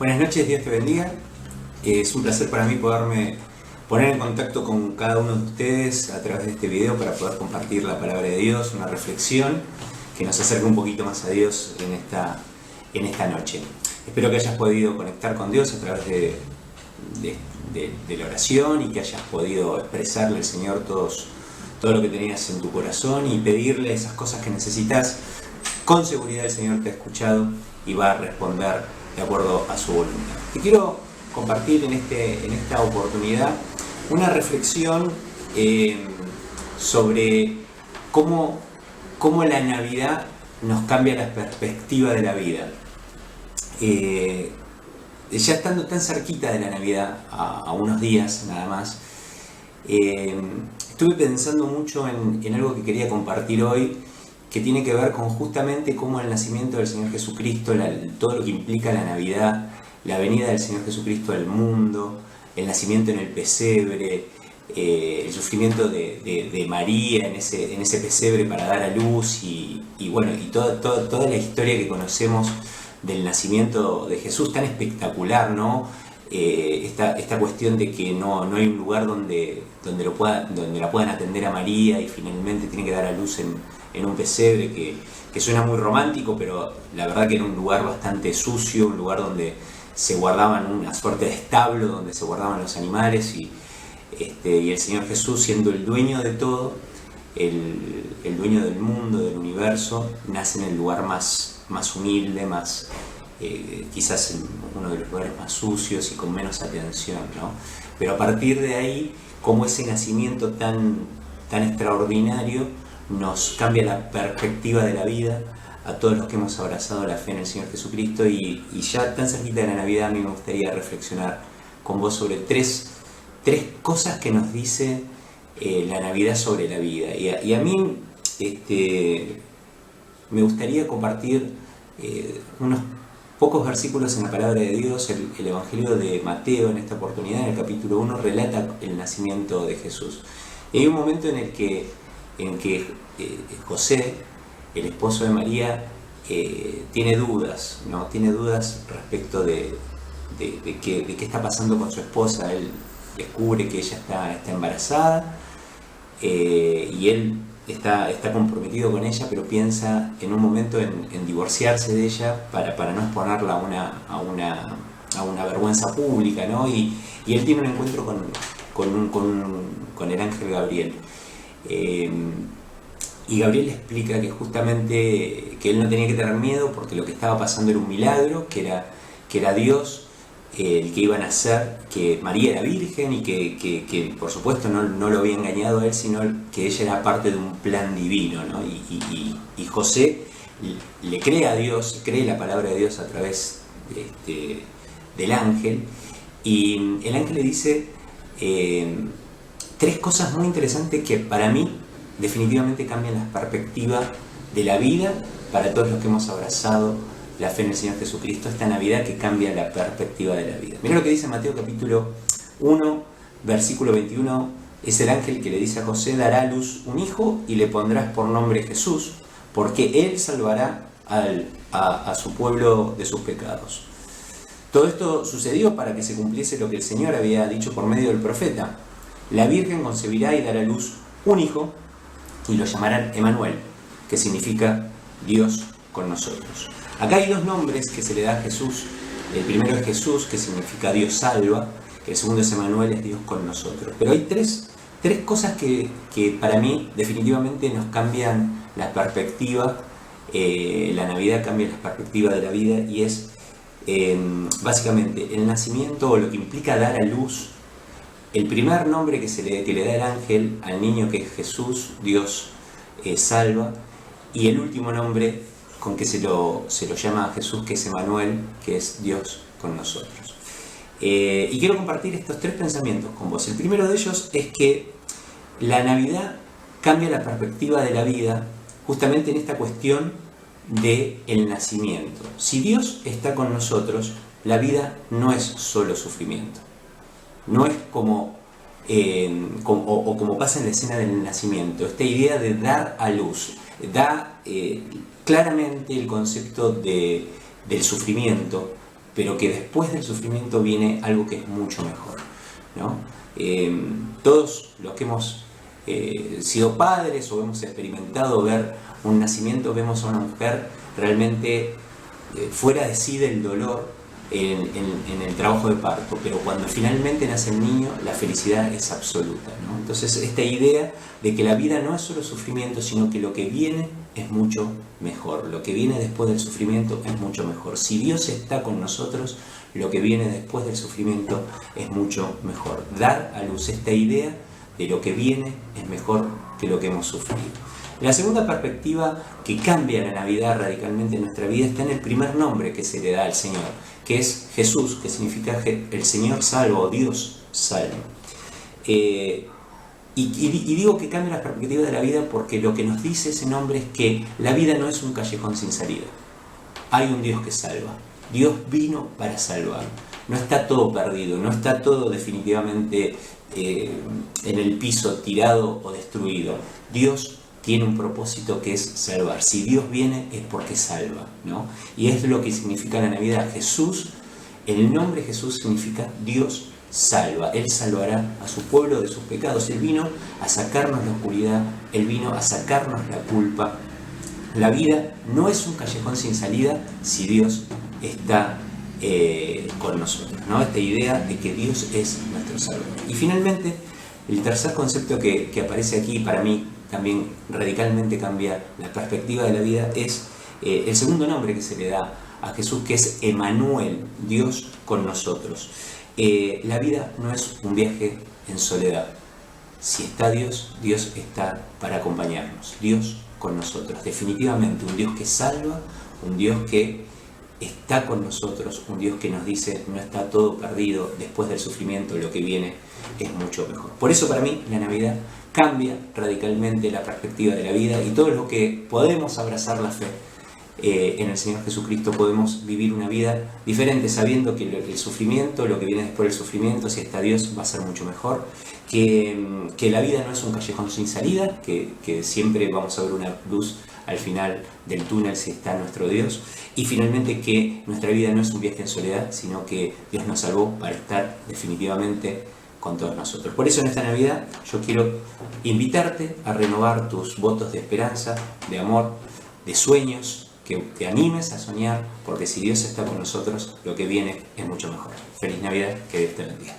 Buenas noches, Dios te bendiga. Es un placer para mí poderme poner en contacto con cada uno de ustedes a través de este video para poder compartir la palabra de Dios, una reflexión que nos acerque un poquito más a Dios en esta noche. Espero que hayas podido conectar con Dios a través de la oración y que hayas podido expresarle al Señor todo lo que tenías en tu corazón y pedirle esas cosas que necesitas. Con seguridad el Señor te ha escuchado y va a responder de acuerdo a su voluntad. Te quiero compartir en esta oportunidad una reflexión sobre cómo la Navidad nos cambia la perspectiva de la vida. Ya estando tan cerquita de la Navidad, a unos días nada más, estuve pensando mucho en algo que quería compartir hoy, que tiene que ver con justamente cómo el nacimiento del Señor Jesucristo, todo lo que implica la Navidad, la venida del Señor Jesucristo al mundo, el nacimiento en el pesebre, el sufrimiento de María en ese pesebre para dar a luz y toda la historia que conocemos del nacimiento de Jesús, tan espectacular, ¿no? Esta cuestión de que no hay un lugar donde la puedan atender a María y finalmente tiene que dar a luz en un pesebre que suena muy romántico, pero la verdad que era un lugar bastante sucio, un lugar donde se guardaban una suerte de establo, donde se guardaban los animales y el Señor Jesús, siendo el dueño de todo, el dueño del mundo, del universo, nace en el lugar más humilde, quizás en uno de los lugares más sucios y con menos atención, ¿no? Pero a partir de ahí, como ese nacimiento tan extraordinario nos cambia la perspectiva de la vida a todos los que hemos abrazado la fe en el Señor Jesucristo, y ya tan cerquita de la Navidad, a mí me gustaría reflexionar con vos sobre tres cosas que nos dice la Navidad sobre la vida. Y a mí me gustaría compartir unos pocos versículos en la palabra de Dios. El Evangelio de Mateo, en esta oportunidad, en el capítulo 1, relata el nacimiento de Jesús. Y hay un momento en que José, el esposo de María, tiene dudas, ¿no? Tiene dudas respecto de qué está pasando con su esposa. Él descubre que ella está embarazada y él está comprometido con ella, pero piensa en un momento en divorciarse de ella para no exponerla a una vergüenza pública, ¿no? Y él tiene un encuentro con el ángel Gabriel. Y Gabriel le explica que justamente que él no tenía que tener miedo porque lo que estaba pasando era un milagro, que era Dios el que iba a nacer, que María era virgen y que por supuesto no lo había engañado a él, sino que ella era parte de un plan divino, ¿no? Y José le cree a Dios, cree la palabra de Dios a través del ángel, y el ángel le dice tres cosas muy interesantes que para mí definitivamente cambian la perspectiva de la vida para todos los que hemos abrazado la fe en el Señor Jesucristo, esta Navidad que cambia la perspectiva de la vida. Mira lo que dice Mateo capítulo 1, versículo 21, es el ángel que le dice a José: dará a luz un hijo y le pondrás por nombre Jesús, porque él salvará a su pueblo de sus pecados. Todo esto sucedió para que se cumpliese lo que el Señor había dicho por medio del profeta: la Virgen concebirá y dará a luz un hijo y lo llamarán Emmanuel, que significa Dios con nosotros. Acá hay dos nombres que se le da a Jesús. El primero es Jesús, que significa Dios salva. El segundo es Emmanuel, es Dios con nosotros. Pero hay tres cosas que para mí definitivamente nos cambian la perspectiva. La Navidad cambia la perspectiva de la vida, y es básicamente el nacimiento, o lo que implica dar a luz. El primer nombre que le da el ángel al niño, que es Jesús, Dios salva, y el último nombre con que se lo llama a Jesús, que es Emmanuel, que es Dios con nosotros. Y quiero compartir estos tres pensamientos con vos. El primero de ellos es que la Navidad cambia la perspectiva de la vida justamente en esta cuestión del nacimiento. Si Dios está con nosotros, la vida no es solo sufrimiento. No es como pasa en la escena del nacimiento, esta idea de dar a luz, da claramente el concepto del sufrimiento, pero que después del sufrimiento viene algo que es mucho mejor, ¿no? Todos los que hemos sido padres o hemos experimentado ver un nacimiento, vemos a una mujer realmente fuera de sí del dolor en el trabajo de parto, pero cuando finalmente nace el niño, la felicidad es absoluta, ¿no? Entonces, esta idea de que la vida no es solo sufrimiento, sino que lo que viene es mucho mejor, lo que viene después del sufrimiento es mucho mejor. Si Dios está con nosotros, lo que viene después del sufrimiento es mucho mejor. Dar a luz esta idea de lo que viene es mejor que lo que hemos sufrido. La segunda perspectiva que cambia la Navidad radicalmente en nuestra vida está en el primer nombre que se le da al Señor, que es Jesús, que significa el Señor salva o Dios salva. Y digo que cambia la perspectiva de la vida porque lo que nos dice ese nombre es que la vida no es un callejón sin salida. Hay un Dios que salva. Dios vino para salvar. No está todo perdido, no está todo definitivamente en el piso tirado o destruido. Dios tiene un propósito que es salvar. Si Dios viene es porque salva, ¿no? Y es lo que significa la Navidad. Jesús, el nombre Jesús significa Dios salva. Él salvará a su pueblo de sus pecados. Él vino a sacarnos la oscuridad, Él vino a sacarnos la culpa. La vida no es un callejón sin salida si Dios está con nosotros, ¿no? Esta idea de que Dios es nuestro Salvador. Y finalmente, el tercer concepto que aparece aquí, para mí también radicalmente cambia la perspectiva de la vida, es el segundo nombre que se le da a Jesús, que es Emmanuel, Dios con nosotros. La vida no es un viaje en soledad. Si está Dios, Dios está para acompañarnos. Dios con nosotros. Definitivamente un Dios que salva, un Dios que está con nosotros, un Dios que nos dice no está todo perdido, después del sufrimiento lo que viene es mucho mejor. Por eso para mí la Navidad cambia radicalmente la perspectiva de la vida y todo lo que podemos abrazar la fe en el Señor Jesucristo, podemos vivir una vida diferente sabiendo que el sufrimiento, lo que viene después del sufrimiento, si está Dios, va a ser mucho mejor, que la vida no es un callejón sin salida, que siempre vamos a ver una luz al final del túnel si está nuestro Dios, y finalmente que nuestra vida no es un viaje en soledad, sino que Dios nos salvó para estar definitivamente con todos nosotros. Por eso en esta Navidad yo quiero invitarte a renovar tus votos de esperanza, de amor, de sueños, que te animes a soñar, porque si Dios está con nosotros, lo que viene es mucho mejor. Feliz Navidad, que Dios te bendiga.